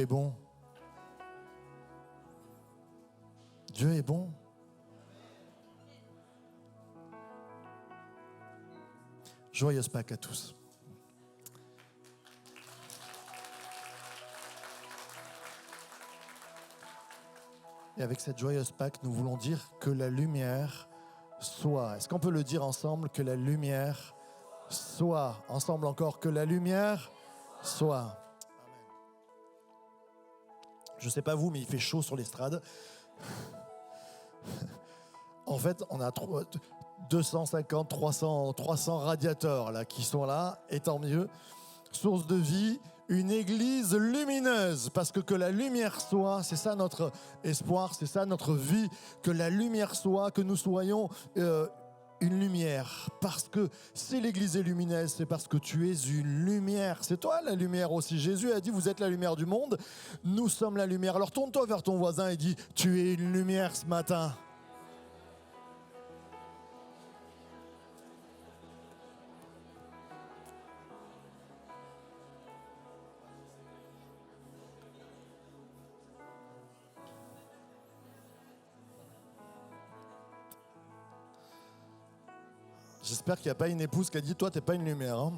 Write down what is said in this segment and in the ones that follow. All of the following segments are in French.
est bon. Dieu est bon. Joyeuse Pâques à tous. Et avec cette joyeuse Pâques, nous voulons dire que la lumière soit. Est-ce qu'on peut le dire ensemble? Que la lumière soit. Ensemble encore, que la lumière soit. Je ne sais pas vous, mais il fait chaud sur l'estrade. En fait, on a 250, 300 radiateurs là, qui sont là, et tant mieux. Source de vie, une église lumineuse, parce que la lumière soit, c'est ça notre espoir, c'est ça notre vie, que la lumière soit, que nous soyons une lumière. Parce que si l'église est lumineuse, c'est parce que tu es une lumière. C'est toi la lumière aussi. Jésus a dit, vous êtes la lumière du monde, nous sommes la lumière. Alors tourne-toi vers ton voisin et dis, tu es une lumière ce matin. J'espère qu'il n'y a pas une épouse qui a dit « Toi, t'es pas une lumière. Hein »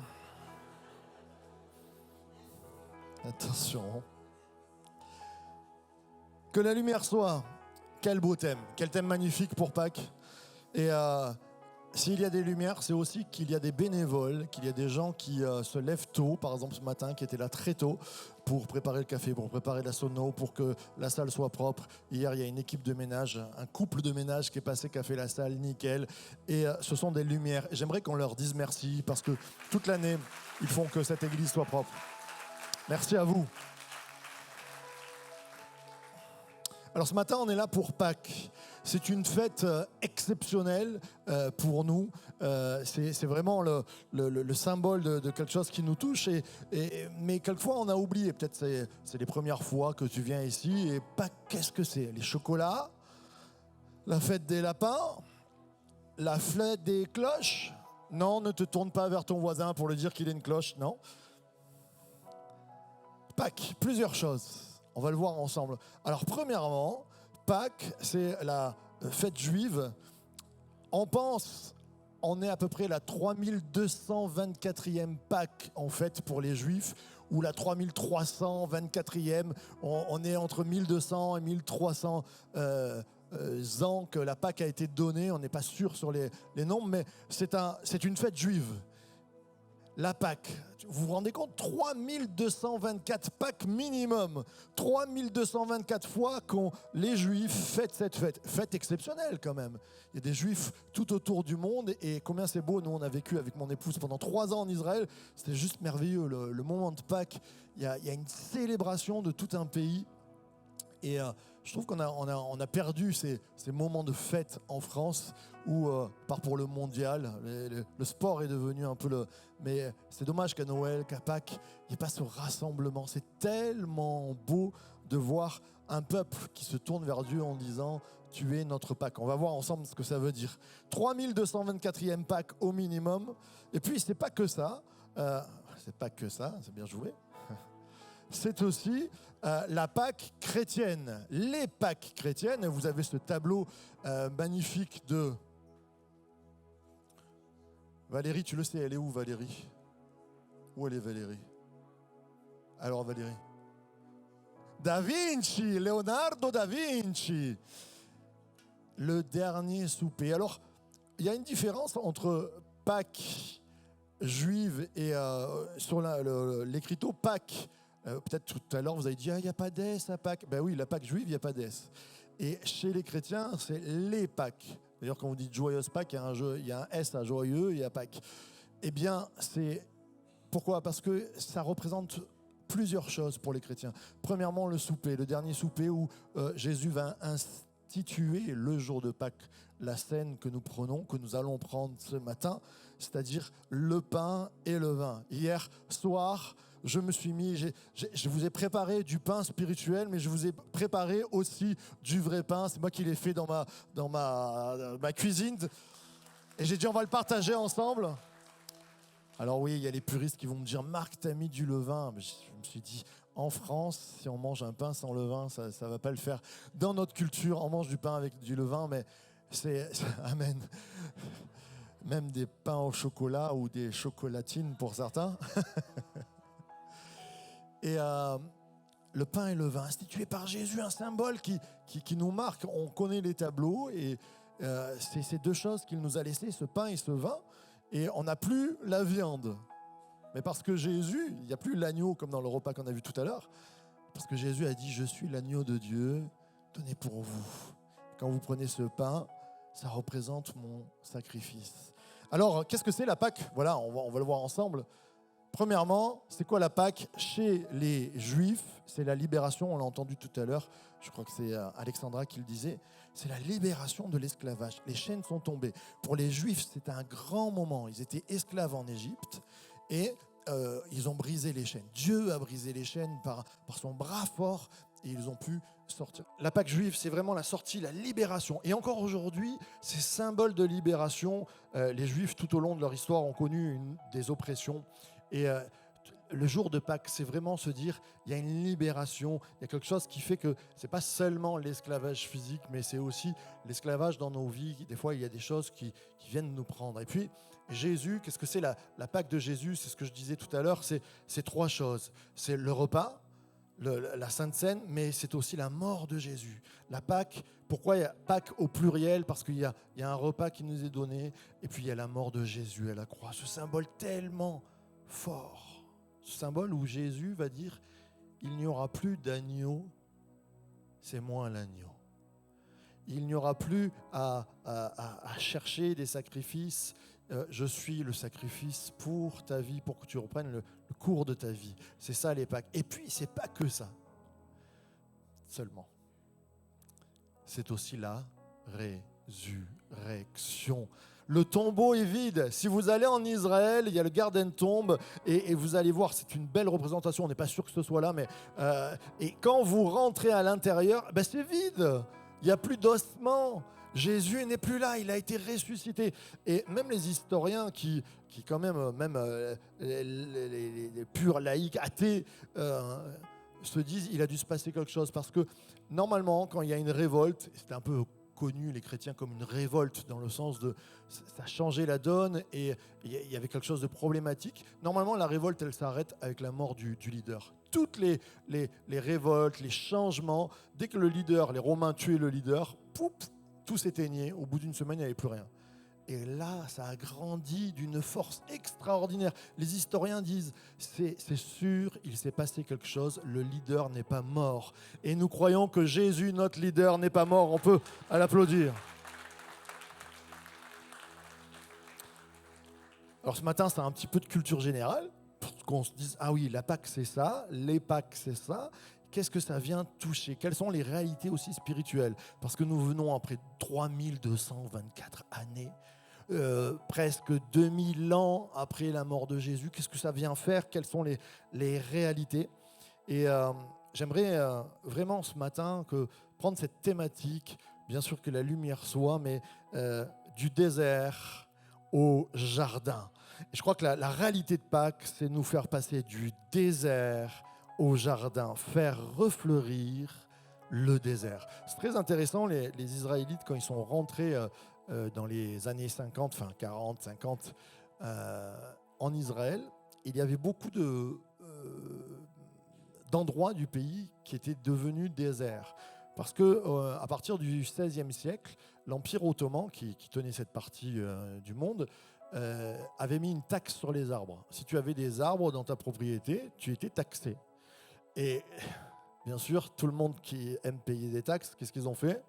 Attention. Que la lumière soit. Quel beau thème. Quel thème magnifique pour Pâques. Et s'il y a des lumières, c'est aussi qu'il y a des bénévoles, qu'il y a des gens qui se lèvent tôt, par exemple ce matin, qui étaient là très tôt pour préparer le café, pour préparer la sono, pour que la salle soit propre. Hier, il y a une équipe de ménage, un couple de ménage qui est passé, qui a fait la salle nickel. Et ce sont des lumières. Et j'aimerais qu'on leur dise merci parce que toute l'année, ils font que cette église soit propre. Merci à vous. Alors ce matin, on est là pour Pâques. C'est une fête exceptionnelle pour nous. C'est vraiment le symbole de quelque chose qui nous touche. Mais quelquefois, on a oublié. Peut-être c'est les premières fois que tu viens ici. Et Pâques, qu'est-ce que c'est? Les chocolats, la fête des lapins, la fête des cloches. Non, ne te tourne pas vers ton voisin pour lui dire qu'il est une cloche. Non. Pâques, plusieurs choses. On va le voir ensemble. Alors, premièrement, Pâques, c'est la fête juive. On est à peu près la 3224e Pâques, en fait, pour les Juifs, ou la 3324e. On est entre 1200 et 1300 ans que la Pâques a été donnée. On n'est pas sûr sur les nombres, mais c'est une fête juive. La Pâques, vous vous rendez compte? 3224 Pâques minimum. 3224 fois qu'on les Juifs fêtent cette fête. Fête exceptionnelle quand même. Il y a des Juifs tout autour du monde et combien c'est beau. Nous, on a vécu avec mon épouse pendant 3 ans en Israël. C'était juste merveilleux. Le moment de Pâques, il y a une célébration de tout un pays. Et je trouve qu'on a perdu ces moments de fête en France où, part pour le mondial, le sport est devenu un peu Mais c'est dommage qu'à Noël, qu'à Pâques, il n'y ait pas ce rassemblement. C'est tellement beau de voir un peuple qui se tourne vers Dieu en disant « Tu es notre Pâques ». On va voir ensemble ce que ça veut dire. 3224e Pâques au minimum. Et puis, c'est pas que ça. C'est bien joué. C'est aussi la Pâques chrétienne. Les Pâques chrétiennes, vous avez ce tableau magnifique de... Valérie, tu le sais, elle est où Valérie? Où elle est Valérie? Alors Valérie? Da Vinci, Leonardo da Vinci. Le dernier souper. Alors, il y a une différence entre Pâques juive et sur l'écriteau Pâques. Peut-être tout à l'heure, vous avez dit, il n'y a pas d'S à Pâques. Ben oui, la Pâques juive, il n'y a pas d'S. Et chez les chrétiens, c'est les Pâques. D'ailleurs, quand vous dites joyeuse Pâques, il y a un S à joyeux et à Pâques. Eh bien, c'est... Pourquoi? Parce que ça représente plusieurs choses pour les chrétiens. Premièrement, le souper, le dernier souper où Jésus va instituer le jour de Pâques, la scène que nous prenons, que nous allons prendre ce matin, c'est-à-dire le pain et le vin. Hier soir, je vous ai préparé du pain spirituel, mais je vous ai préparé aussi du vrai pain. C'est moi qui l'ai fait dans ma cuisine. Et j'ai dit, on va le partager ensemble. Alors oui, il y a les puristes qui vont me dire, Marc, t'as mis du levain. Mais je me suis dit, en France, si on mange un pain sans levain, ça ne va pas le faire. Dans notre culture, on mange du pain avec du levain, mais amen. Même des pains au chocolat ou des chocolatines pour certains. Et le pain et le vin, institué par Jésus, un symbole qui nous marque. On connaît les tableaux et c'est ces deux choses qu'il nous a laissées, ce pain et ce vin. Et on n'a plus la viande. Mais parce que Jésus, il n'y a plus l'agneau comme dans le repas qu'on a vu tout à l'heure. Parce que Jésus a dit, je suis l'agneau de Dieu, donné pour vous. Quand vous prenez ce pain, ça représente mon sacrifice. Alors, qu'est-ce que c'est la Pâque ? Voilà, on va le voir ensemble. Premièrement, c'est quoi la Pâque ? Chez les Juifs, c'est la libération, on l'a entendu tout à l'heure, je crois que c'est Alexandra qui le disait, c'est la libération de l'esclavage. Les chaînes sont tombées. Pour les Juifs, c'était un grand moment. Ils étaient esclaves en Égypte et ils ont brisé les chaînes. Dieu a brisé les chaînes par son bras fort et ils ont pu sortir. La Pâque juive, c'est vraiment la sortie, la libération. Et encore aujourd'hui, c'est symbole de libération. Les Juifs, tout au long de leur histoire, ont connu des oppressions. Et le jour de Pâques, c'est vraiment se dire, il y a une libération, il y a quelque chose qui fait que ce n'est pas seulement l'esclavage physique, mais c'est aussi l'esclavage dans nos vies. Des fois, il y a des choses qui viennent nous prendre. Et puis, Jésus, qu'est-ce que c'est la Pâque de Jésus ? C'est ce que je disais tout à l'heure, c'est trois choses. C'est le repas, la Sainte Seine, mais c'est aussi la mort de Jésus. La Pâque, pourquoi il y a Pâque au pluriel ? Parce qu'il y a un repas qui nous est donné, et puis il y a la mort de Jésus à la croix. Ce symbole tellement fort. Ce symbole où Jésus va dire, il n'y aura plus d'agneau, c'est moi l'agneau. Il n'y aura plus à chercher des sacrifices. Je suis le sacrifice pour ta vie, pour que tu reprennes le cours de ta vie. C'est ça les Pâques. Et puis, c'est pas que ça seulement. C'est aussi la résurrection. Le tombeau est vide. Si vous allez en Israël, il y a le Garden Tomb et vous allez voir, c'est une belle représentation. On n'est pas sûr que ce soit là, mais et quand vous rentrez à l'intérieur, c'est vide. Il n'y a plus d'ossements. Jésus n'est plus là, il a été ressuscité. Et même les historiens qui quand même les purs laïcs, athées, se disent il a dû se passer quelque chose. Parce que normalement, quand il y a une révolte, c'est un peu connu, les chrétiens, comme une révolte, dans le sens de ça changeait la donne et il y avait quelque chose de problématique. Normalement, la révolte, elle s'arrête avec la mort du leader. Toutes les révoltes, les changements, dès que le leader, les Romains tuaient le leader, pouf, tout s'éteignait. Au bout d'une semaine, il n'y avait plus rien. Et là, ça a grandi d'une force extraordinaire. Les historiens disent, c'est sûr, il s'est passé quelque chose, le leader n'est pas mort. Et nous croyons que Jésus, notre leader, n'est pas mort. On peut l'applaudir. Alors ce matin, c'est un petit peu de culture générale, pour qu'on se dise, ah oui, la Pâque, c'est ça, les Pâques, c'est ça. Qu'est-ce que ça vient toucher ? Quelles sont les réalités aussi spirituelles ? Parce que nous venons après 3224 années, presque 2000 ans après la mort de Jésus. Qu'est-ce que ça vient faire ? Quelles sont les réalités ? Et j'aimerais vraiment ce matin prendre cette thématique, bien sûr que la lumière soit, mais du désert au jardin. Et je crois que la réalité de Pâques, c'est nous faire passer du désert au jardin, faire refleurir le désert. C'est très intéressant, les Israélites, quand ils sont rentrés dans les années 50, enfin 40, 50, en Israël, il y avait beaucoup d'endroits du pays qui étaient devenus déserts. Parce qu'à partir du XVIe siècle, l'Empire ottoman, qui tenait cette partie du monde, avait mis une taxe sur les arbres. Si tu avais des arbres dans ta propriété, tu étais taxé. Et bien sûr, tout le monde qui aime payer des taxes, qu'est-ce qu'ils ont fait ?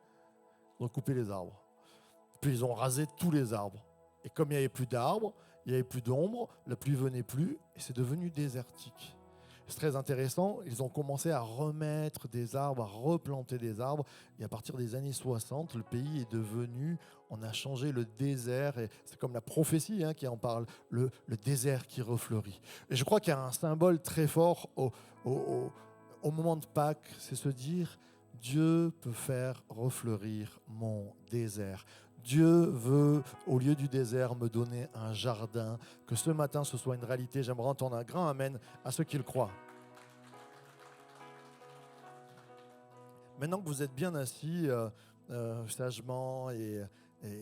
Ils ont coupé les arbres. Puis ils ont rasé tous les arbres. Et comme il n'y avait plus d'arbres, il n'y avait plus d'ombre, la pluie venait plus, et c'est devenu désertique. C'est très intéressant, ils ont commencé à remettre des arbres, à replanter des arbres, et à partir des années 60, le pays est devenu, on a changé le désert, et c'est comme la prophétie qui en parle, le désert qui refleurit. Et je crois qu'il y a un symbole très fort au moment de Pâques, c'est se dire, Dieu peut faire refleurir mon désert. Dieu veut, au lieu du désert, me donner un jardin. Que ce matin, ce soit une réalité. J'aimerais entendre un grand amen à ceux qui le croient. Maintenant que vous êtes bien assis, sagement et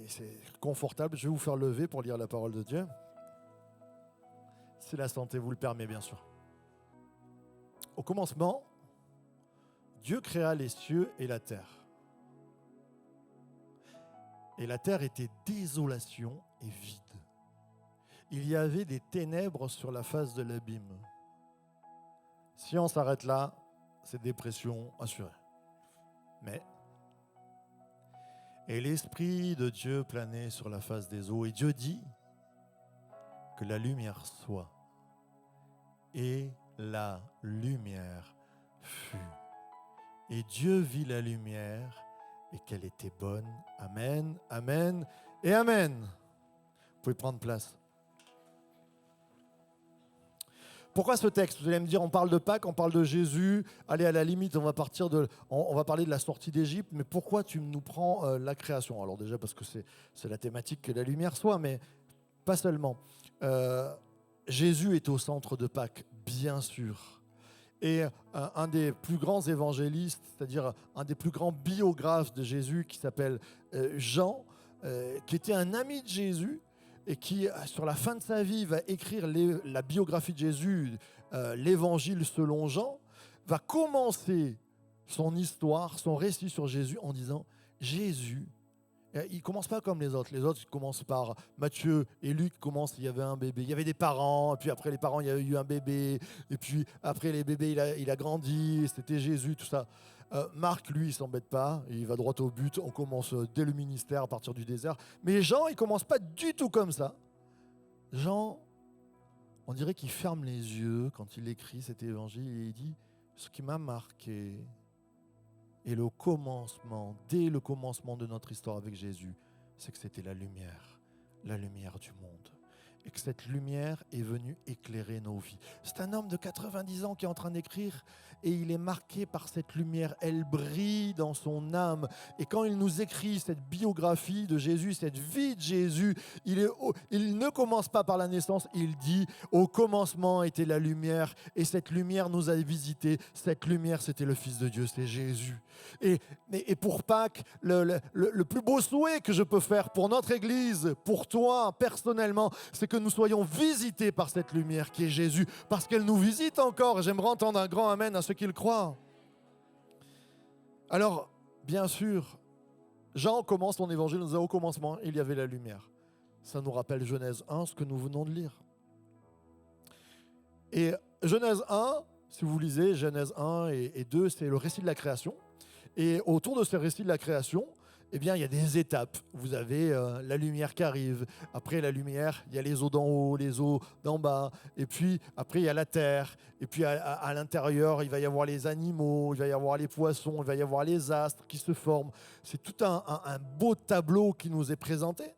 c'est confortable, je vais vous faire lever pour lire la parole de Dieu. Si la santé vous le permet, bien sûr. Au commencement, Dieu créa les cieux et la terre. Et la terre était désolation et vide. Il y avait des ténèbres sur la face de l'abîme. Si on s'arrête là, c'est dépression assurée. Mais, et l'Esprit de Dieu planait sur la face des eaux. Et Dieu dit que la lumière soit. Et la lumière fut. Et Dieu vit la lumière et qu'elle était bonne. Amen, amen et amen. Vous pouvez prendre place. Pourquoi ce texte? Vous allez me dire, on parle de Pâques, on parle de Jésus. Allez, à la limite, on va parler de la sortie d'Égypte. Mais pourquoi tu nous prends la création? Alors déjà parce que c'est la thématique que la lumière soit, mais pas seulement. Jésus est au centre de Pâques, bien sûr. Et un des plus grands évangélistes, c'est-à-dire un des plus grands biographes de Jésus, qui s'appelle Jean, qui était un ami de Jésus, et qui, sur la fin de sa vie, va écrire la biographie de Jésus, l'évangile selon Jean, va commencer son histoire, son récit sur Jésus en disant « Jésus ». Il ne commence pas comme les autres. Les autres commencent par Matthieu et Luc il y avait un bébé. Il y avait des parents, et puis après les parents, il y a eu un bébé. Et puis après les bébés, il a grandi, c'était Jésus, tout ça. Marc, lui, il ne s'embête pas, il va droit au but. On commence dès le ministère à partir du désert. Mais Jean, il ne commence pas du tout comme ça. Jean, on dirait qu'il ferme les yeux quand il écrit cet évangile et il dit « Ce qui m'a marqué ». Et le commencement, dès le commencement de notre histoire avec Jésus, c'est que c'était la lumière du monde. Et que cette lumière est venue éclairer nos vies. C'est un homme de 90 ans qui est en train d'écrire et il est marqué par cette lumière. Elle brille dans son âme. Et quand il nous écrit cette biographie de Jésus, cette vie de Jésus, il ne commence pas par la naissance, il dit « Au commencement était la lumière et cette lumière nous a visités. Cette lumière, c'était le Fils de Dieu, c'est Jésus. » Et pour Pâques, le plus beau souhait que je peux faire pour notre Église, pour toi personnellement, c'est que nous soyons visités par cette lumière qui est Jésus, parce qu'elle nous visite encore. J'aimerais entendre un grand amen à ceux qui le croient. Alors, bien sûr, Jean commence son évangile, nous disons au commencement, il y avait la lumière. Ça nous rappelle Genèse 1, ce que nous venons de lire. Et Genèse 1, si vous lisez Genèse 1 et 2, c'est le récit de la création. Et autour de ce récit de la création, eh bien, il y a des étapes. Vous avez la lumière qui arrive. Après la lumière, il y a les eaux d'en haut, les eaux d'en bas. Et puis, après, il y a la terre. Et puis, à l'intérieur, il va y avoir les animaux, il va y avoir les poissons, il va y avoir les astres qui se forment. C'est tout un beau tableau qui nous est présenté.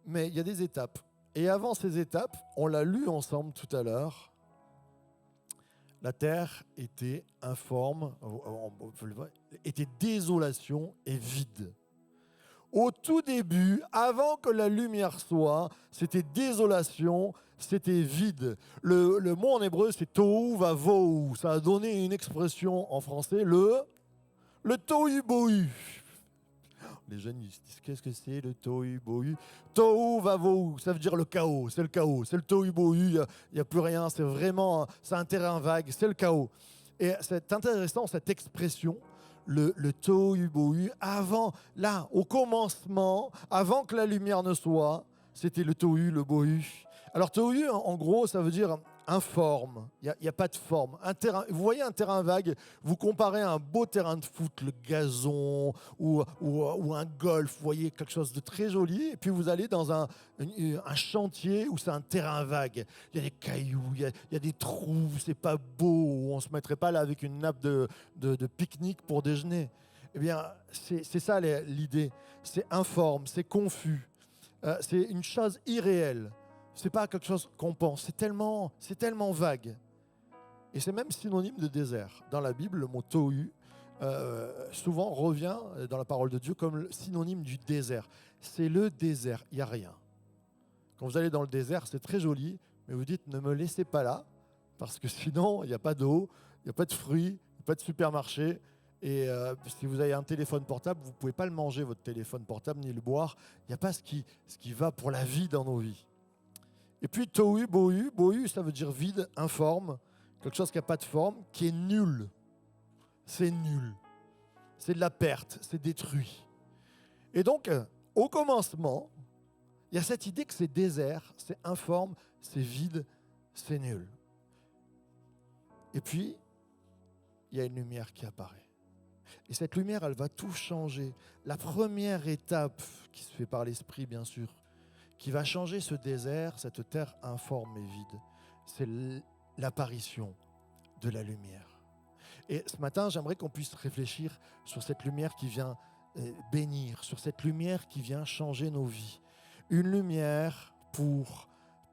Mais il y a des étapes. Et avant ces étapes, on l'a lu ensemble tout à l'heure, la terre était informe, était désolation et vide. Au tout début, avant que la lumière soit, c'était désolation, c'était vide. Le mot en hébreu, c'est tohu vavohu. Ça a donné une expression en français, le tohu bohu. Les jeunes ils se disent, qu'est-ce que c'est le tohu bohu? Tohu vavohu, ça veut dire le chaos, c'est le chaos. C'est le tohu bohu, il n'y a plus rien, c'est un terrain vague, c'est le chaos. Et c'est intéressant cette expression, le tohu bohu, avant, là, au commencement, avant que la lumière ne soit, c'était le tohu, le bohu. Alors tohu, en gros, ça veut dire informe, il n'y a pas de forme. Vous voyez un terrain vague, vous comparez à un beau terrain de foot, le gazon ou un golf, vous voyez quelque chose de très joli, et puis vous allez dans un chantier où c'est un terrain vague. Il y a des cailloux, il y a des trous, c'est pas beau, on ne se mettrait pas là avec une nappe de pique-nique pour déjeuner. Eh bien, c'est ça l'idée, c'est informe, c'est confus, c'est une chose irréelle. C'est pas quelque chose qu'on pense, c'est tellement vague. Et c'est même synonyme de désert. Dans la Bible, le mot tohu souvent revient dans la parole de Dieu comme le synonyme du désert. C'est le désert, il n'y a rien. Quand vous allez dans le désert, c'est très joli, mais vous dites ne me laissez pas là, parce que sinon, il n'y a pas d'eau, il n'y a pas de fruits, il n'y a pas de supermarché, Et si vous avez un téléphone portable, vous ne pouvez pas le manger, votre téléphone portable, ni le boire. Il n'y a pas ce qui va pour la vie dans nos vies. Et puis tohu, bohu, bohu, ça veut dire vide, informe, quelque chose qui n'a pas de forme, qui est nul. C'est nul. C'est de la perte, c'est détruit. Et donc, au commencement, il y a cette idée que c'est désert, c'est informe, c'est vide, c'est nul. Et puis, il y a une lumière qui apparaît. Et cette lumière, elle va tout changer. La première étape, qui se fait par l'esprit bien sûr, qui va changer ce désert, cette terre informe et vide, c'est l'apparition de la lumière. Et ce matin, j'aimerais qu'on puisse réfléchir sur cette lumière qui vient bénir, sur cette lumière qui vient changer nos vies. Une lumière pour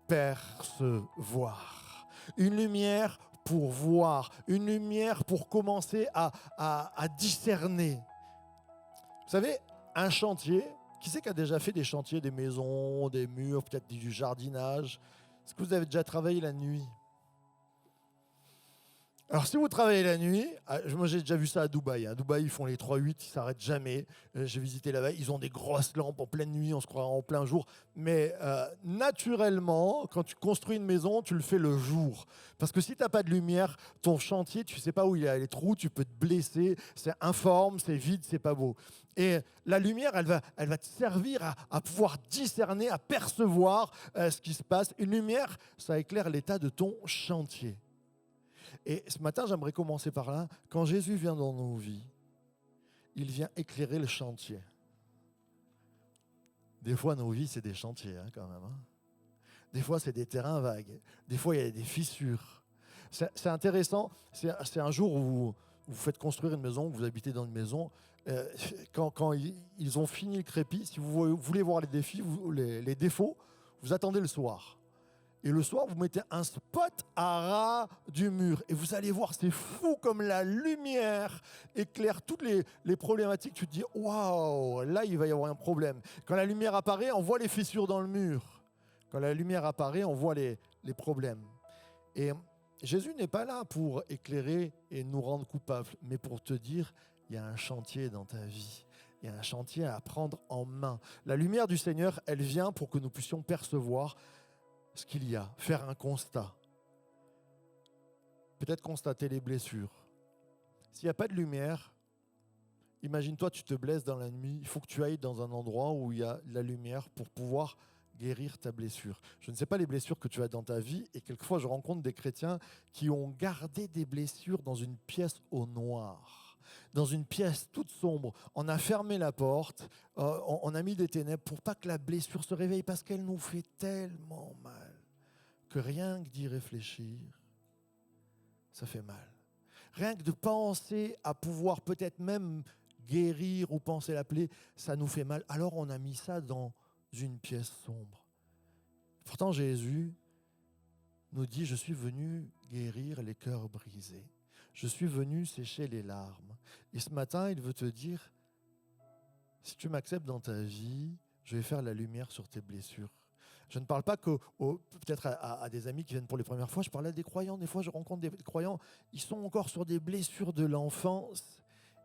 percevoir. Une lumière pour voir. Une lumière pour commencer à discerner. Vous savez, un chantier, qui c'est qui a déjà fait des chantiers, des maisons, des murs, peut-être du jardinage? Est-ce que vous avez déjà travaillé la nuit? Alors, si vous travaillez la nuit, moi j'ai déjà vu ça à Dubaï. À Dubaï, ils font les 3-8, ils ne s'arrêtent jamais. J'ai visité là-bas, ils ont des grosses lampes en pleine nuit, on se croit en plein jour. Mais naturellement, quand tu construis une maison, tu le fais le jour. Parce que si tu n'as pas de lumière, ton chantier, tu ne sais pas où il y a les trous, tu peux te blesser, c'est informe, c'est vide, c'est pas beau. Et la lumière, elle va te servir à pouvoir discerner, à percevoir ce qui se passe. Une lumière, ça éclaire l'état de ton chantier. Et ce matin, j'aimerais commencer par là. Quand Jésus vient dans nos vies, il vient éclairer le chantier. Des fois, nos vies, c'est des chantiers, quand même. Des fois, c'est des terrains vagues. Des fois, il y a des fissures. C'est intéressant. C'est un jour où vous faites construire une maison, vous habitez dans une maison. Quand ils ont fini le crépi, si vous voulez voir les défauts, vous attendez le soir. Et le soir, vous mettez un spot à ras du mur. Et vous allez voir, c'est fou comme la lumière éclaire toutes les problématiques. Tu te dis, waouh, là, il va y avoir un problème. Quand la lumière apparaît, on voit les fissures dans le mur. Quand la lumière apparaît, on voit les problèmes. Et Jésus n'est pas là pour éclairer et nous rendre coupables, mais pour te dire, il y a un chantier dans ta vie. Il y a un chantier à prendre en main. La lumière du Seigneur, elle vient pour que nous puissions percevoir ce qu'il y a, faire un constat. Peut-être constater les blessures. S'il n'y a pas de lumière, imagine-toi, tu te blesses dans la nuit, il faut que tu ailles dans un endroit où il y a la lumière pour pouvoir guérir ta blessure. Je ne sais pas les blessures que tu as dans ta vie, et quelquefois je rencontre des chrétiens qui ont gardé des blessures dans une pièce au noir, dans une pièce toute sombre. On a fermé la porte, on a mis des ténèbres pour pas que la blessure se réveille, parce qu'elle nous fait tellement mal que rien que d'y réfléchir, ça fait mal. Rien que de penser à pouvoir peut-être même guérir ou penser la plaie, ça nous fait mal. Alors on a mis ça dans une pièce sombre. Pourtant Jésus nous dit, je suis venu guérir les cœurs brisés. Je suis venu sécher les larmes. Et ce matin, il veut te dire, si tu m'acceptes dans ta vie, je vais faire la lumière sur tes blessures. Je ne parle pas peut-être à des amis qui viennent pour les premières fois, je parle à des croyants. Des fois, je rencontre des croyants, ils sont encore sur des blessures de l'enfance.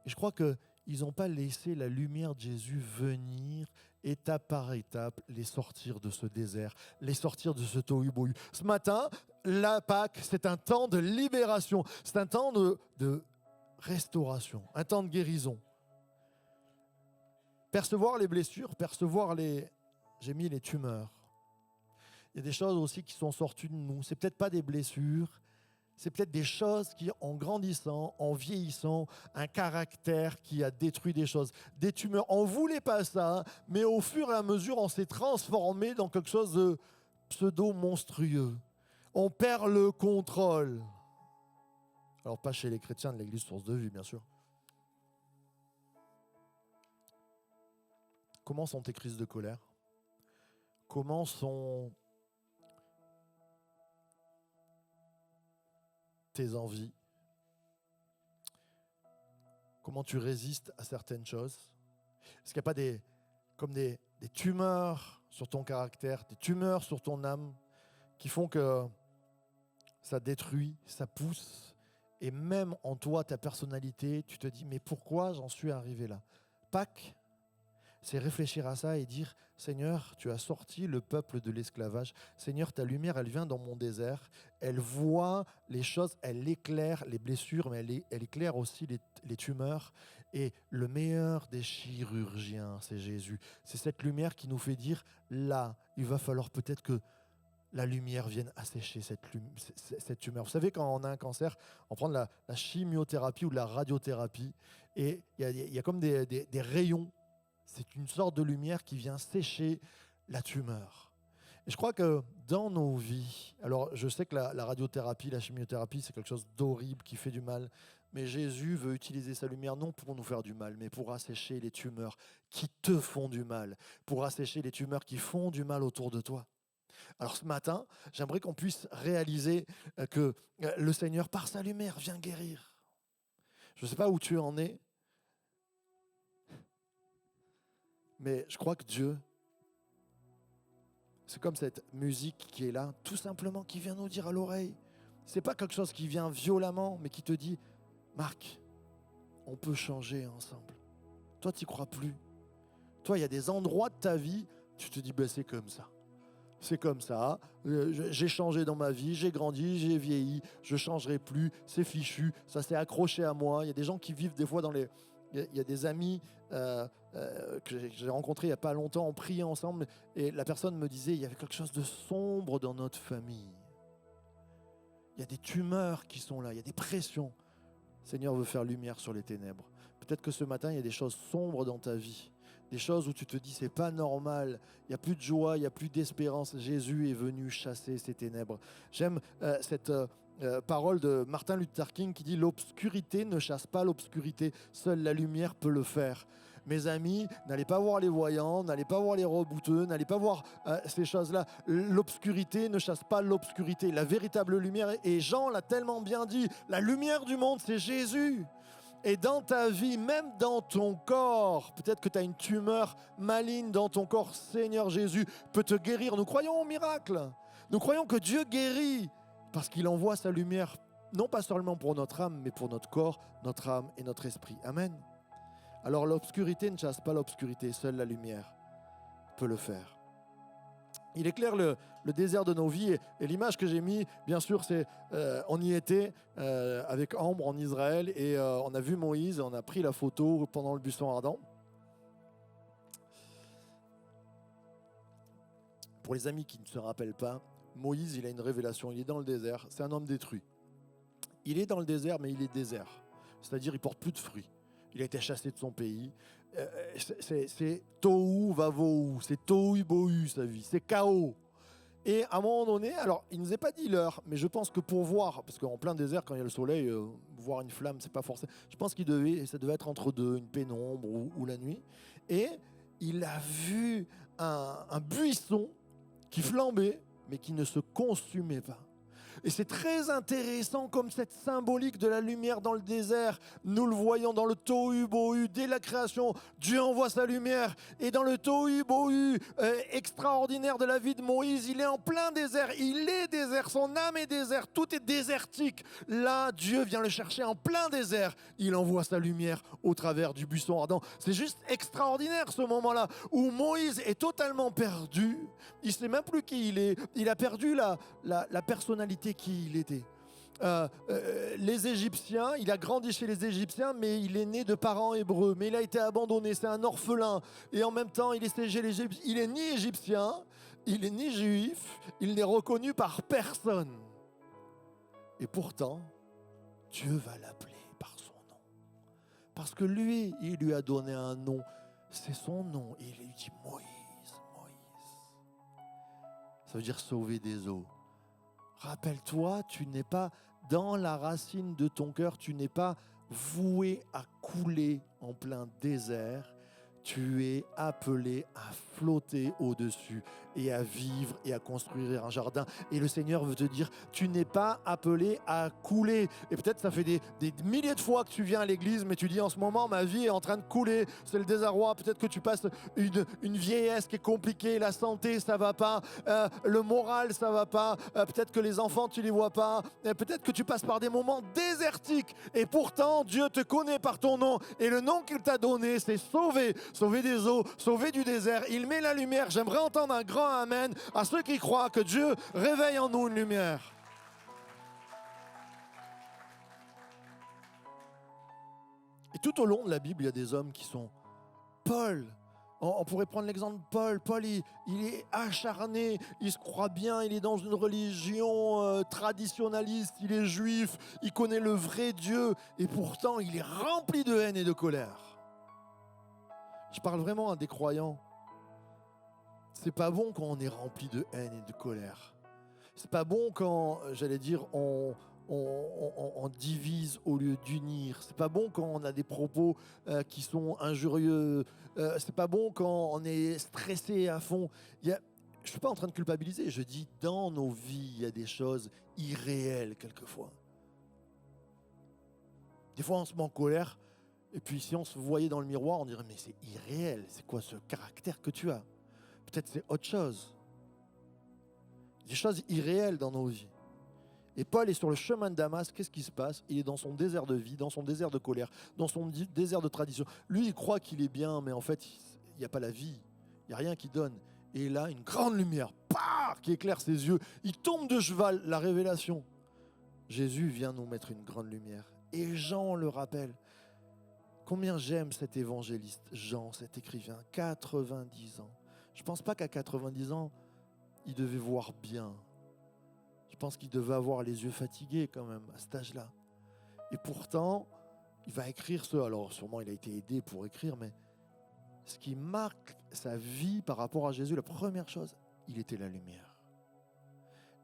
Et je crois qu'ils n'ont pas laissé la lumière de Jésus venir, étape par étape, les sortir de ce désert, les sortir de ce tohu-bohu. Ce matin, la Pâque, c'est un temps de libération, c'est un temps de restauration, un temps de guérison. Percevoir les blessures, percevoir j'ai mis les tumeurs. Il y a des choses aussi qui sont sorties de nous. C'est peut-être pas des blessures, c'est peut-être des choses qui, en grandissant, en vieillissant, un caractère qui a détruit des choses, des tumeurs. On ne voulait pas ça, mais au fur et à mesure, on s'est transformé dans quelque chose de pseudo-monstrueux. On perd le contrôle. Alors, pas chez les chrétiens de l'Église Source de Vie, bien sûr. Comment sont tes crises de colère? Comment sont tes envies? Comment tu résistes à certaines choses? Est-ce qu'il n'y a pas des tumeurs sur ton caractère, des tumeurs sur ton âme qui font que ça détruit, ça pousse Et même en toi, ta personnalité, tu te dis, mais pourquoi j'en suis arrivé là? Pâques, c'est réfléchir à ça et dire, Seigneur, tu as sorti le peuple de l'esclavage. Seigneur, ta lumière, elle vient dans mon désert. Elle voit les choses, elle éclaire les blessures, mais elle éclaire aussi les tumeurs. Et le meilleur des chirurgiens, c'est Jésus. C'est cette lumière qui nous fait dire, là, il va falloir peut-être que la lumière vienne assécher cette tumeur. Vous savez, quand on a un cancer, on prend de la chimiothérapie ou de la radiothérapie, et il y a comme des rayons. C'est une sorte de lumière qui vient sécher la tumeur. Et je crois que dans nos vies, alors je sais que la radiothérapie, la chimiothérapie, c'est quelque chose d'horrible qui fait du mal, mais Jésus veut utiliser sa lumière non pour nous faire du mal, mais pour assécher les tumeurs qui te font du mal, pour assécher les tumeurs qui font du mal autour de toi. Alors ce matin, j'aimerais qu'on puisse réaliser que le Seigneur, par sa lumière, vient guérir. Je ne sais pas où tu en es, mais je crois que Dieu, c'est comme cette musique qui est là, tout simplement, qui vient nous dire à l'oreille. Ce n'est pas quelque chose qui vient violemment, mais qui te dit, Marc, on peut changer ensemble. Toi, tu n'y crois plus. Toi, il y a des endroits de ta vie, tu te dis, ben, c'est comme ça. C'est comme ça, j'ai changé dans ma vie, j'ai grandi, j'ai vieilli, je ne changerai plus, c'est fichu, ça s'est accroché à moi. Il y a des gens qui vivent des fois dans les... Il y a des amis que j'ai rencontrés il n'y a pas longtemps, on priait ensemble, et la personne me disait, il y avait quelque chose de sombre dans notre famille. Il y a des tumeurs qui sont là, il y a des pressions. Le Seigneur veut faire lumière sur les ténèbres. Peut-être que ce matin, il y a des choses sombres dans ta vie. Des choses où tu te dis, c'est pas normal, il n'y a plus de joie, il n'y a plus d'espérance. Jésus est venu chasser ces ténèbres. J'aime cette parole de Martin Luther King qui dit, l'obscurité ne chasse pas l'obscurité, seule la lumière peut le faire. Mes amis, n'allez pas voir les voyants, n'allez pas voir les rebouteux, n'allez pas voir ces choses-là. L'obscurité ne chasse pas l'obscurité. La véritable lumière, et Jean l'a tellement bien dit, la lumière du monde, c'est Jésus. Et dans ta vie, même dans ton corps, peut-être que tu as une tumeur maligne dans ton corps, Seigneur Jésus peut te guérir. Nous croyons au miracle. Nous croyons que Dieu guérit parce qu'il envoie sa lumière, non pas seulement pour notre âme, mais pour notre corps, notre âme et notre esprit. Amen. Alors l'obscurité ne chasse pas l'obscurité, seule la lumière peut le faire. Il éclaire le désert de nos vies et l'image que j'ai mis, bien sûr, c'est on y était avec Ambre en Israël et on a vu Moïse, on a pris la photo pendant le buisson ardent. Pour les amis qui ne se rappellent pas, Moïse, il a une révélation, il est dans le désert, c'est un homme détruit. Il est dans le désert, mais il est désert, c'est-à-dire il ne porte plus de fruits. Il a été chassé de son pays. C'est tohu vavohu, c'est tohu bohu sa vie, c'est chaos. Et à un moment donné, alors il ne nous a pas dit l'heure, mais je pense que pour voir, parce qu'en plein désert, quand il y a le soleil, voir une flamme, c'est pas forcément. Je pense ça devait être entre deux, une pénombre ou la nuit. Et il a vu un buisson qui flambait, mais qui ne se consumait pas. Et c'est très intéressant comme cette symbolique de la lumière dans le désert. Nous le voyons dans le tohu bohu. Dès la création, Dieu envoie sa lumière. Et dans le tohu bohu extraordinaire de la vie de Moïse, il est en plein désert. Il est désert, son âme est désert, tout est désertique. Là, Dieu vient le chercher en plein désert. Il envoie sa lumière au travers du buisson ardent. C'est juste extraordinaire ce moment-là où Moïse est totalement perdu. Il ne sait même plus qui il est. Il a perdu la personnalité qui il était. Les Égyptiens, il a grandi chez les Égyptiens, mais il est né de parents hébreux, mais il a été abandonné, c'est un orphelin, et en même temps il est chez les Égyptiens. Il est ni égyptien, il est ni juif, il n'est reconnu par personne. Et pourtant, Dieu va l'appeler par son nom. Parce que lui, il lui a donné un nom, c'est son nom, et il lui dit Moïse, Moïse. Ça veut dire sauver des eaux. Rappelle-toi, tu n'es pas dans la racine de ton cœur, tu n'es pas voué à couler en plein désert, Tu es appelé à flotter au-dessus et à vivre et à construire un jardin. Et le Seigneur veut te dire, tu n'es pas appelé à couler. Et peut-être ça fait des milliers de fois que tu viens à l'église, mais tu dis en ce moment, ma vie est en train de couler. C'est le désarroi. Peut-être que tu passes une vieillesse qui est compliquée. La santé, ça va pas. Le moral, ça va pas. Peut-être que les enfants, tu les vois pas. Peut-être que tu passes par des moments désertiques. Et pourtant, Dieu te connaît par ton nom. Et le nom qu'il t'a donné, c'est sauver. Sauver des eaux, sauver du désert. Il met la lumière. J'aimerais entendre un grand amen à ceux qui croient que Dieu réveille en nous une lumière. Et tout au long de la Bible, il y a des hommes qui sont Paul. On pourrait prendre l'exemple de Paul. Paul, il est acharné, il se croit bien, il est dans une religion traditionnaliste, il est juif, il connaît le vrai Dieu et pourtant il est rempli de haine et de colère. Je parle vraiment à des croyants. C'est pas bon quand on est rempli de haine et de colère. C'est pas bon quand, j'allais dire, on divise au lieu d'unir. C'est pas bon quand on a des propos qui sont injurieux. C'est pas bon quand on est stressé à fond. Je ne suis pas en train de culpabiliser. Je dis, dans nos vies, il y a des choses irréelles quelquefois. Des fois, on se met en colère. Et puis, si on se voyait dans le miroir, on dirait, mais c'est irréel. C'est quoi ce caractère que tu as ? Peut-être c'est autre chose. Des choses irréelles dans nos vies. Et Paul est sur le chemin de Damas. Qu'est-ce qui se passe ? Il est dans son désert de vie, dans son désert de colère, dans son désert de tradition. Lui, il croit qu'il est bien, mais en fait, il n'y a pas la vie. Il n'y a rien qui donne. Et là, une grande lumière, qui éclaire ses yeux. Il tombe de cheval, la révélation. Jésus vient nous mettre une grande lumière. Et Jean le rappelle. Combien j'aime cet évangéliste, Jean, cet écrivain, 90 ans. Je ne pense pas qu'à 90 ans, il devait voir bien. Je pense qu'il devait avoir les yeux fatigués quand même à cet âge-là. Et pourtant, il va écrire ce... Alors sûrement il a été aidé pour écrire, mais ce qui marque sa vie par rapport à Jésus, la première chose, il était la lumière.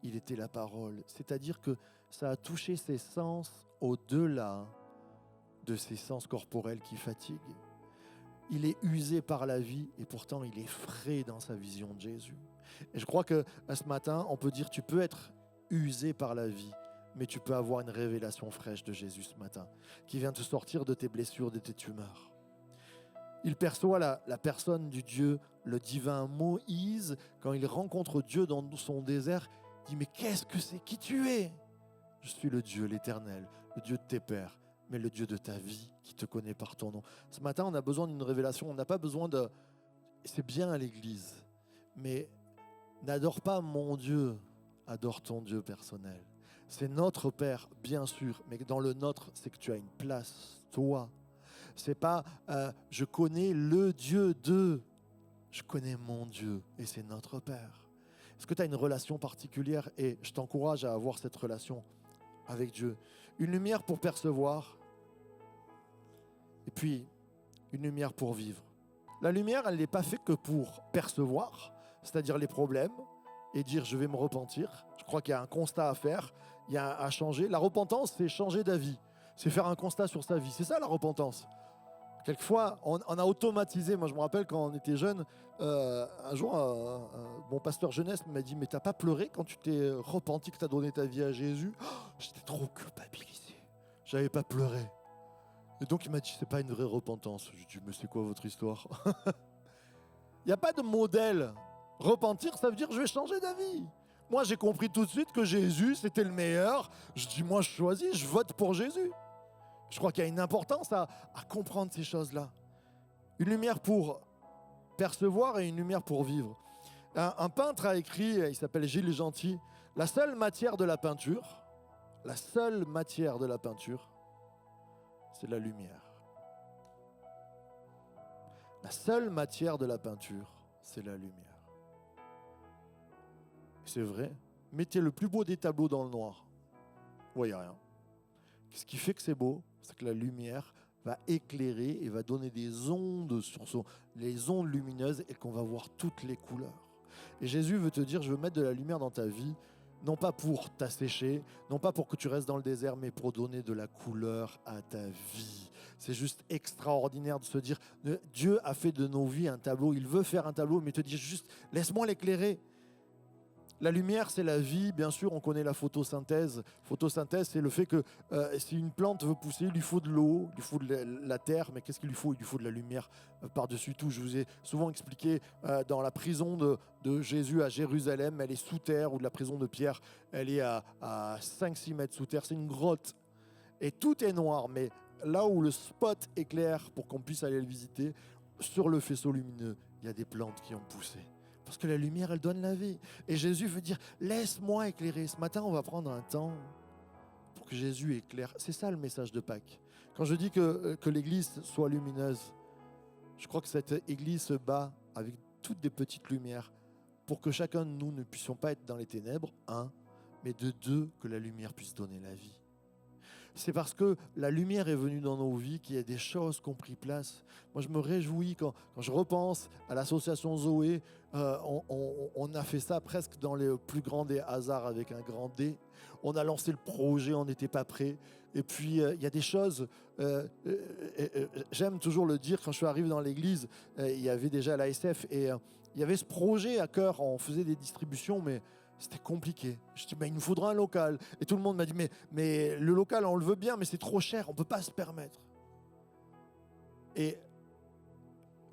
Il était la parole. C'est-à-dire que ça a touché ses sens au-delà de ses sens corporels qui fatiguent. Il est usé par la vie et pourtant il est frais dans sa vision de Jésus. Et je crois que ce matin, on peut dire tu peux être usé par la vie, mais tu peux avoir une révélation fraîche de Jésus ce matin, qui vient te sortir de tes blessures, de tes tumeurs. Il perçoit la personne du Dieu, le divin Moïse, quand il rencontre Dieu dans son désert, il dit mais qu'est-ce que c'est ? Qui tu es ? Je suis le Dieu, l'Éternel, le Dieu de tes pères, mais le Dieu de ta vie qui te connaît par ton nom. Ce matin, on a besoin d'une révélation. On n'a pas besoin de... C'est bien à l'église, mais n'adore pas mon Dieu, adore ton Dieu personnel. C'est notre Père, bien sûr, mais dans le nôtre, c'est que tu as une place, toi. C'est pas je connais le Dieu de... Je connais mon Dieu et c'est notre Père. Est-ce que tu as une relation particulière ? Et je t'encourage à avoir cette relation avec Dieu. Une lumière pour percevoir et puis une lumière pour vivre. La lumière, elle n'est pas faite que pour percevoir, c'est-à-dire les problèmes et dire je vais me repentir. Je crois qu'il y a un constat à faire, il y a à changer. La repentance, c'est changer d'avis, c'est faire un constat sur sa vie. C'est ça la repentance. Quelquefois, on a automatisé. Moi, je me rappelle quand on était jeune, un jour, mon pasteur jeunesse m'a dit « Mais t'as pas pleuré quand tu t'es repenti, que tu as donné ta vie à Jésus ?» J'étais trop culpabilisé. J'avais pas pleuré. Et donc, il m'a dit « C'est pas une vraie repentance. » Je dis « Mais c'est quoi votre histoire ?» Il n'y a pas de modèle. Repentir, ça veut dire « Je vais changer d'avis. » Moi, j'ai compris tout de suite que Jésus, c'était le meilleur. Je dis « Moi, je choisis, je vote pour Jésus. » Je crois qu'il y a une importance à comprendre ces choses-là. Une lumière pour percevoir et une lumière pour vivre. Un peintre a écrit, il s'appelle Gilles Gentil, la seule matière de la peinture, c'est la lumière. La seule matière de la peinture, c'est la lumière. C'est vrai. Mettez le plus beau des tableaux dans le noir. Vous voyez rien. Ce qui fait que c'est beau, c'est que la lumière va éclairer et va donner des ondes sur les ondes lumineuses et qu'on va voir toutes les couleurs. Et Jésus veut te dire, je veux mettre de la lumière dans ta vie, non pas pour t'assécher, non pas pour que tu restes dans le désert, mais pour donner de la couleur à ta vie. C'est juste extraordinaire de se dire, Dieu a fait de nos vies un tableau, il veut faire un tableau, mais te dire juste, laisse-moi l'éclairer. La lumière, c'est la vie. Bien sûr, on connaît la photosynthèse. Photosynthèse, c'est le fait que si une plante veut pousser, il lui faut de l'eau, il lui faut de la terre. Mais qu'est-ce qu'il lui faut? Il lui faut de la lumière par-dessus tout. Je vous ai souvent expliqué dans la prison de Jésus à Jérusalem, elle est sous terre, ou de la prison de Pierre, elle est à 5-6 mètres sous terre. C'est une grotte. Et tout est noir. Mais là où le spot est clair pour qu'on puisse aller le visiter, sur le faisceau lumineux, il y a des plantes qui ont poussé. Parce que la lumière, elle donne la vie. Et Jésus veut dire, laisse-moi éclairer. Ce matin, on va prendre un temps pour que Jésus éclaire. C'est ça le message de Pâques. Quand je dis que l'Église soit lumineuse, je crois que cette Église se bat avec toutes des petites lumières pour que chacun de nous ne puissions pas être dans les ténèbres, mais de deux, que la lumière puisse donner la vie. C'est parce que la lumière est venue dans nos vies qu'il y a des choses qui ont pris place. Moi, je me réjouis quand je repense à l'association Zoé. On a fait ça presque dans les plus grands des hasards avec un grand D. On a lancé le projet, on n'était pas prêt. Et puis, il y a des choses, j'aime toujours le dire, quand je suis arrivé dans l'église, il y avait déjà l'ASF et il y avait ce projet à cœur. On faisait des distributions, mais c'était compliqué. Je dis, il nous faudra un local. Et tout le monde m'a dit, mais le local, on le veut bien, mais c'est trop cher, on ne peut pas se permettre. Et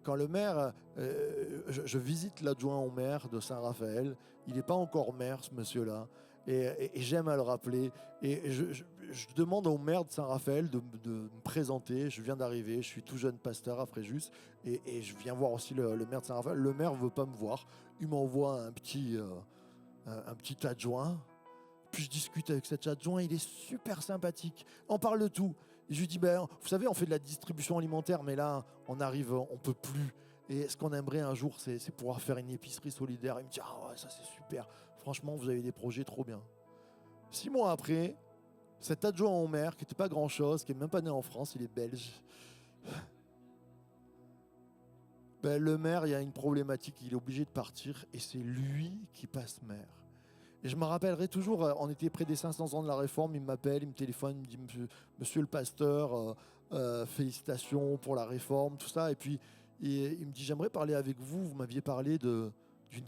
quand le maire, je visite l'adjoint au maire de Saint-Raphaël, il n'est pas encore maire, ce monsieur-là, et j'aime à le rappeler. Et je demande au maire de Saint-Raphaël de me présenter. Je viens d'arriver, je suis tout jeune pasteur à Fréjus, et je viens voir aussi le maire de Saint-Raphaël. Le maire ne veut pas me voir. Il m'envoie un petit adjoint, puis je discute avec cet adjoint, il est super sympathique, on parle de tout. Et je lui dis, vous savez, on fait de la distribution alimentaire, mais là, on arrive, on peut plus. Et ce qu'on aimerait un jour, c'est pouvoir faire une épicerie solidaire. Il me dit, ah ouais, ça c'est super, franchement, vous avez des projets trop bien. 6 mois après, cet adjoint au maire, qui n'était pas grand-chose, qui n'est même pas né en France, il est belge, le maire, il y a une problématique, il est obligé de partir et c'est lui qui passe maire. Et je me rappellerai toujours, on était près des 500 ans de la Réforme, il m'appelle, il me téléphone, il me dit Monsieur le pasteur, félicitations pour la Réforme, tout ça. Et puis il me dit, j'aimerais parler avec vous, vous m'aviez parlé d'une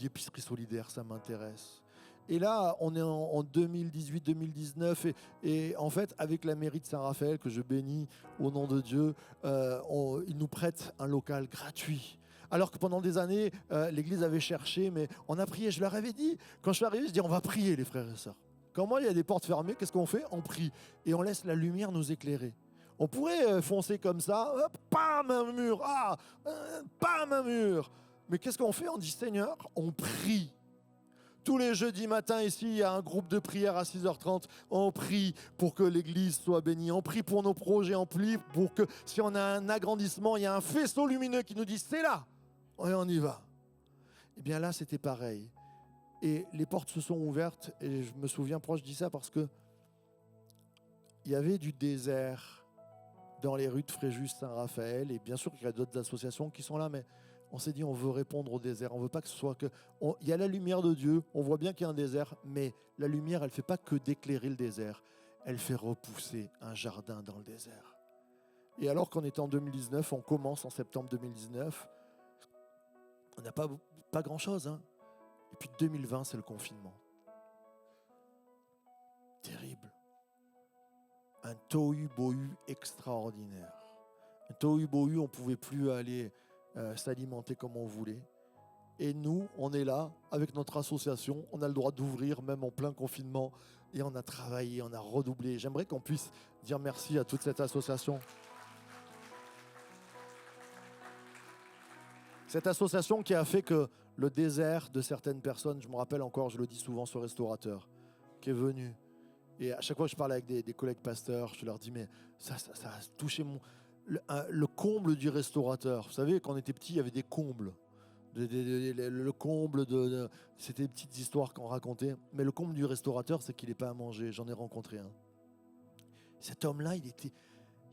épicerie solidaire, ça m'intéresse. Et là, on est en 2018-2019 et en fait, avec la mairie de Saint-Raphaël, que je bénis au nom de Dieu, ils nous prêtent un local gratuit. Alors que pendant des années, l'Église avait cherché, mais on a prié. Je leur avais dit, quand je suis arrivé, je dis, on va prier les frères et sœurs. Quand moi, il y a des portes fermées, qu'est-ce qu'on fait? On prie et on laisse la lumière nous éclairer. On pourrait foncer comme ça, hop, bam, un mur, bam, un mur. Mais qu'est-ce qu'on fait? On dit, Seigneur, on prie. Tous les jeudis matins, ici, il y a un groupe de prière à 6h30. On prie pour que l'Église soit bénie. On prie pour nos projets. On prie pour que si on a un agrandissement, il y a un faisceau lumineux qui nous dit, c'est là. Et on y va. Et bien là, c'était pareil. Et les portes se sont ouvertes. Et je me souviens, pourquoi je dis ça? Parce que il y avait du désert dans les rues de Fréjus, Saint-Raphaël. Et bien sûr qu'il y a d'autres associations qui sont là, mais on s'est dit, on veut répondre au désert. On veut pas que ce soit que... Il y a la lumière de Dieu. On voit bien qu'il y a un désert. Mais la lumière, elle ne fait pas que d'éclairer le désert. Elle fait repousser un jardin dans le désert. Et alors qu'on était en 2019, on commence en septembre 2019... On n'a pas grand-chose. Et puis 2020, c'est le confinement. Terrible. Un tohu-bohu extraordinaire. Un tohu-bohu, on ne pouvait plus aller s'alimenter comme on voulait. Et nous, on est là, avec notre association, on a le droit d'ouvrir, même en plein confinement. Et on a travaillé, on a redoublé. J'aimerais qu'on puisse dire merci à toute cette association. Cette association qui a fait que le désert de certaines personnes, je me rappelle encore, je le dis souvent, ce restaurateur qui est venu. Et à chaque fois que je parle avec des collègues pasteurs, je leur dis, mais ça a touché le comble du restaurateur. Vous savez, quand on était petit, il y avait des combles. Le comble, c'était des petites histoires qu'on racontait. Mais le comble du restaurateur, c'est qu'il n'est pas à manger. J'en ai rencontré un. Cet homme-là,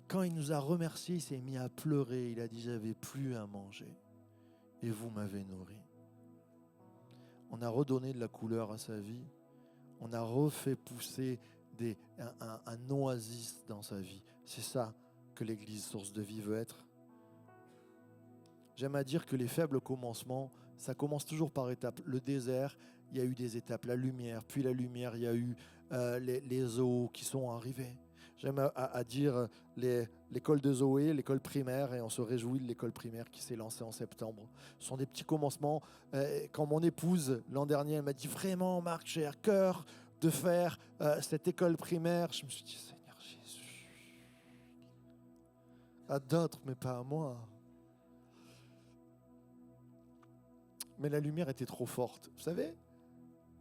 quand il nous a remerciés, il s'est mis à pleurer. Il a dit, j'avais plus à manger. Et vous m'avez nourri. On a redonné de la couleur à sa vie. On a refait pousser un oasis dans sa vie. C'est ça que l'Église Source de Vie veut être. J'aime à dire que les faibles commencements, ça commence toujours par étapes. Le désert, il y a eu des étapes. La lumière, puis la lumière, il y a eu les eaux qui sont arrivées. J'aime à dire l'école de Zoé, l'école primaire, et on se réjouit de l'école primaire qui s'est lancée en septembre. Ce sont des petits commencements. Quand mon épouse, l'an dernier, elle m'a dit « Vraiment, Marc, j'ai à cœur de faire cette école primaire. » Je me suis dit « Seigneur Jésus, à d'autres, mais pas à moi. » Mais la lumière était trop forte. Vous savez,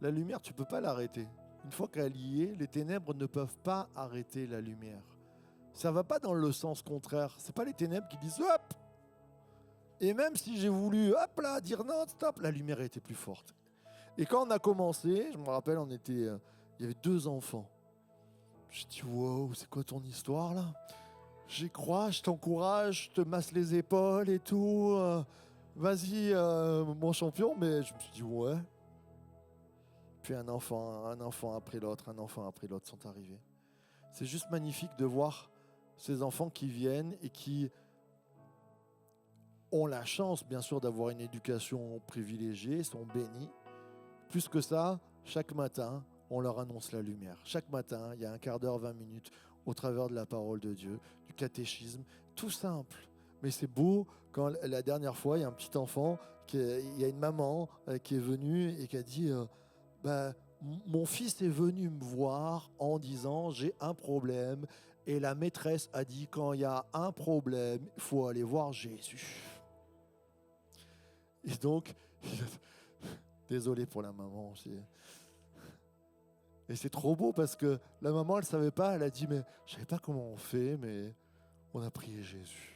la lumière, tu ne peux pas l'arrêter. Une fois qu'elle y est, les ténèbres ne peuvent pas arrêter la lumière. Ça ne va pas dans le sens contraire. Ce n'est pas les ténèbres qui disent « hop !» Et même si j'ai voulu hop là, dire non, stop, la lumière était plus forte. Et quand on a commencé, je me rappelle, il y avait 2 enfants. J'ai dit « wow, c'est quoi ton histoire là ?» J'y crois, je t'encourage, je te masse les épaules et tout. Vas-y, mon champion. Mais je me suis dit, ouais. Puis un enfant après l'autre, un enfant après l'autre sont arrivés. C'est juste magnifique de voir ces enfants qui viennent et qui ont la chance, bien sûr, d'avoir une éducation privilégiée, sont bénis. Plus que ça, chaque matin, on leur annonce la lumière. Chaque matin, il y a un quart d'heure, 20 minutes, au travers de la parole de Dieu, du catéchisme, tout simple. Mais c'est beau quand la dernière fois, il y a un petit enfant, il y a une maman qui est venue et qui a dit mon fils est venu me voir en disant j'ai un problème et la maîtresse a dit quand il y a un problème, il faut aller voir Jésus. Et donc, désolé pour la maman aussi. Et c'est trop beau parce que la maman, elle ne savait pas, elle a dit mais je ne savais pas comment on fait, mais on a prié Jésus.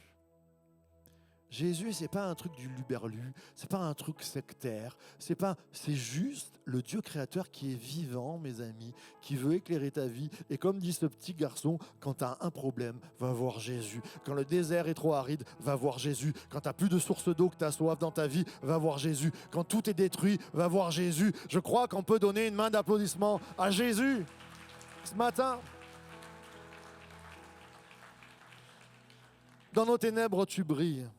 Jésus, c'est pas un truc du luberlu, c'est pas un truc sectaire, c'est juste le Dieu créateur qui est vivant, mes amis, qui veut éclairer ta vie. Et comme dit ce petit garçon, quand tu as un problème, va voir Jésus. Quand le désert est trop aride, va voir Jésus. Quand tu n'as plus de source d'eau, que tu as soif dans ta vie, va voir Jésus. Quand tout est détruit, va voir Jésus. Je crois qu'on peut donner une main d'applaudissement à Jésus ce matin. Dans nos ténèbres, tu brilles.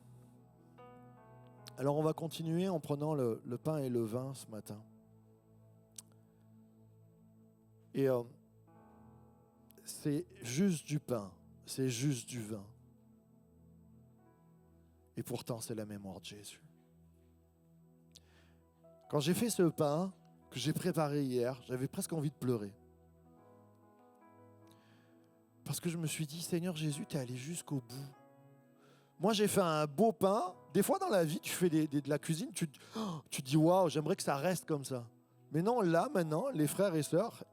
Alors on va continuer en prenant le pain et le vin ce matin. Et c'est juste du pain, c'est juste du vin. Et pourtant c'est la mémoire de Jésus. Quand j'ai fait ce pain que j'ai préparé hier, j'avais presque envie de pleurer. Parce que je me suis dit, Seigneur Jésus, tu es allé jusqu'au bout. Moi, j'ai fait un beau pain. Des fois, dans la vie, tu fais de la cuisine, tu te dis, waouh, j'aimerais que ça reste comme ça. Mais non, là, maintenant, les frères et sœurs,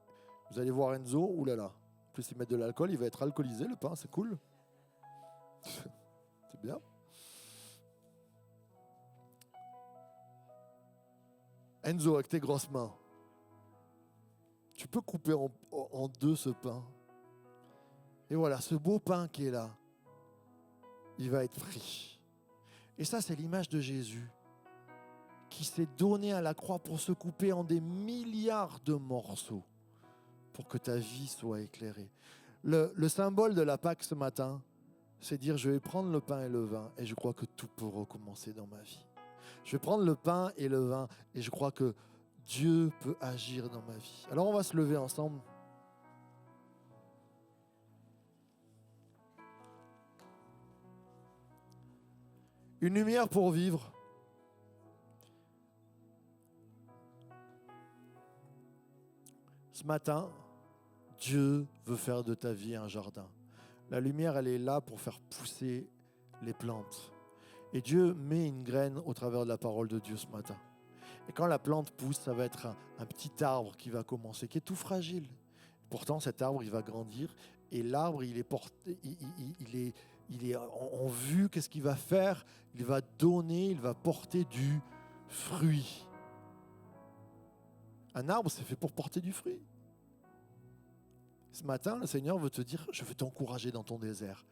vous allez voir Enzo, oulala. En plus, il met de l'alcool, il va être alcoolisé, le pain, c'est cool. C'est bien. Enzo, avec tes grosses mains, tu peux couper en 2 ce pain. Et voilà, ce beau pain qui est là, il va être pris. Et ça, c'est l'image de Jésus qui s'est donné à la croix pour se couper en des milliards de morceaux pour que ta vie soit éclairée. Le symbole de la Pâque ce matin, c'est dire je vais prendre le pain et le vin et je crois que tout peut recommencer dans ma vie. Je vais prendre le pain et le vin et je crois que Dieu peut agir dans ma vie. Alors on va se lever ensemble. Une lumière pour vivre. Ce matin, Dieu veut faire de ta vie un jardin. La lumière, elle est là pour faire pousser les plantes. Et Dieu met une graine au travers de la parole de Dieu ce matin. Et quand la plante pousse, ça va être un petit arbre qui va commencer, qui est tout fragile. Pourtant, cet arbre, il va grandir. Et l'arbre, il est porté, il est en vue. Qu'est-ce qu'il va faire? Il va donner, il va porter du fruit. Un arbre, c'est fait pour porter du fruit. Ce matin, le Seigneur veut te dire, je veux t'encourager dans ton désert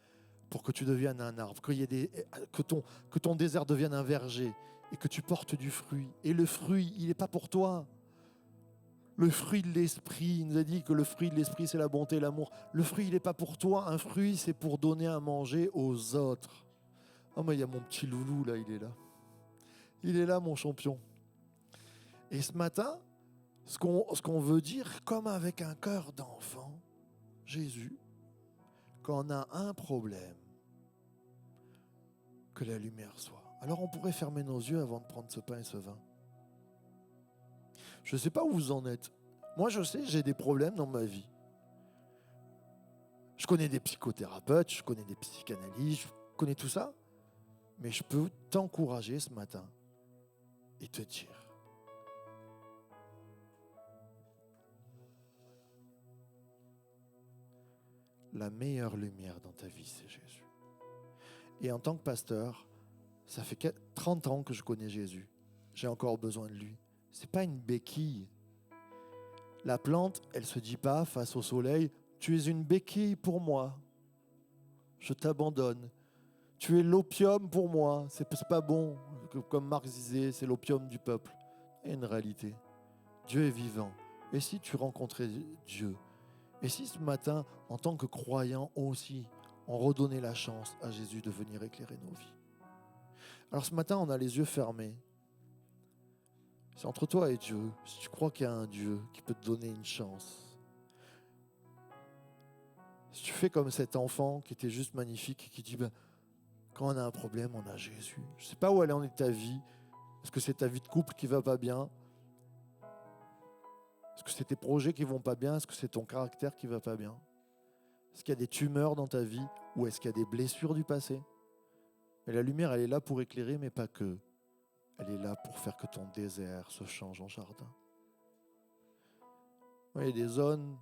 pour que tu deviennes un arbre, que ton désert devienne un verger et que tu portes du fruit. Et le fruit, il n'est pas pour toi. Le fruit de l'esprit, il nous a dit que le fruit de l'esprit, c'est la bonté, l'amour. Le fruit, il n'est pas pour toi. Un fruit, c'est pour donner à manger aux autres. Oh, mais il y a mon petit loulou, là, il est là. Il est là, mon champion. Et ce matin, ce qu'on veut dire, comme avec un cœur d'enfant, Jésus, quand on a un problème, que la lumière soit. Alors on pourrait fermer nos yeux avant de prendre ce pain et ce vin. Je ne sais pas où vous en êtes. Moi, je sais, j'ai des problèmes dans ma vie. Je connais des psychothérapeutes, je connais des psychanalystes, je connais tout ça. Mais je peux t'encourager ce matin et te dire, la meilleure lumière dans ta vie, c'est Jésus. Et en tant que pasteur, ça fait 30 ans que je connais Jésus. J'ai encore besoin de lui. Ce n'est pas une béquille. La plante, elle ne se dit pas face au soleil, tu es une béquille pour moi. Je t'abandonne. Tu es l'opium pour moi. C'est pas bon. Comme Marx disait, c'est l'opium du peuple. Il y a une réalité. Dieu est vivant. Et si tu rencontrais Dieu? Et si ce matin, en tant que croyant aussi, on redonnait la chance à Jésus de venir éclairer nos vies? Alors ce matin, on a les yeux fermés. C'est entre toi et Dieu. Si tu crois qu'il y a un Dieu qui peut te donner une chance. Si tu fais comme cet enfant qui était juste magnifique et qui dit, quand on a un problème, on a Jésus. Je ne sais pas où elle en est ta vie. Est-ce que c'est ta vie de couple qui ne va pas bien? Est-ce que c'est tes projets qui ne vont pas bien? Est-ce que c'est ton caractère qui ne va pas bien? Est-ce qu'il y a des tumeurs dans ta vie? Ou est-ce qu'il y a des blessures du passé? Et la lumière, elle est là pour éclairer, mais pas que. Elle est là pour faire que ton désert se change en jardin. Il y a des zones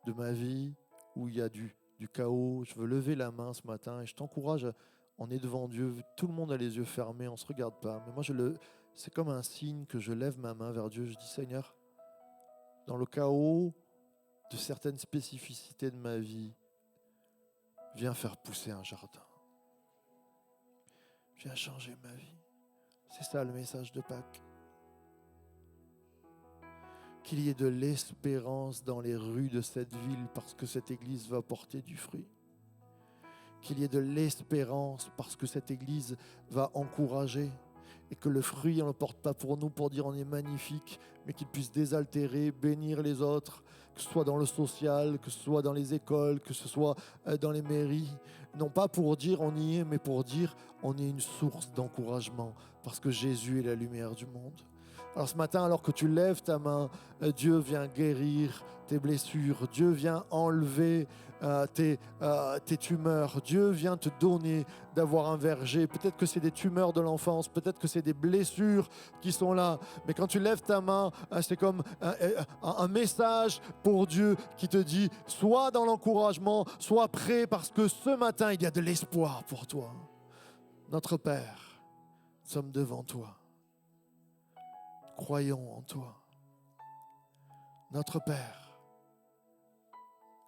de ma vie où il y a du chaos. Je veux lever la main ce matin et je t'encourage. On est devant Dieu, tout le monde a les yeux fermés, on ne se regarde pas. Mais moi, c'est comme un signe que je lève ma main vers Dieu. Je dis, Seigneur, dans le chaos de certaines spécificités de ma vie, viens faire pousser un jardin. Viens changer ma vie. C'est ça le message de Pâques. Qu'il y ait de l'espérance dans les rues de cette ville parce que cette église va porter du fruit. Qu'il y ait de l'espérance parce que cette église va encourager et que le fruit, on ne le porte pas pour nous, pour dire on est magnifique, mais qu'il puisse désaltérer, bénir les autres, que ce soit dans le social, que ce soit dans les écoles, que ce soit dans les mairies. Non pas pour dire on y est, mais pour dire on est une source d'encouragement parce que Jésus est la lumière du monde. Alors ce matin, alors que tu lèves ta main, Dieu vient guérir tes blessures, Dieu vient enlever tes tumeurs, Dieu vient te donner d'avoir un verger. Peut-être que c'est des tumeurs de l'enfance, peut-être que c'est des blessures qui sont là, mais quand tu lèves ta main, c'est comme un message pour Dieu qui te dit, sois dans l'encouragement, sois prêt parce que ce matin, il y a de l'espoir pour toi. Notre Père, nous sommes devant toi. Croyons en toi. Notre Père,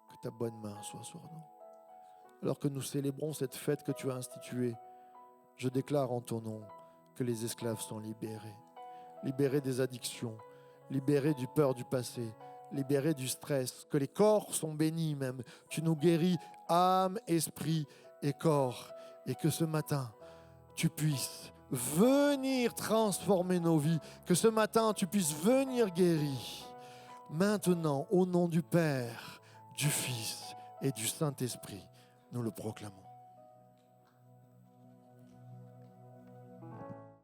que ta bonne main soit sur nous. Alors que nous célébrons cette fête que tu as instituée, je déclare en ton nom que les esclaves sont libérés. Libérés des addictions, libérés du peur du passé, libérés du stress, que les corps sont bénis même. Tu nous guéris âme, esprit et corps. Et que ce matin, tu puisses venir transformer nos vies, que ce matin tu puisses venir guérir. Maintenant, au nom du Père, du Fils et du Saint-Esprit, nous le proclamons.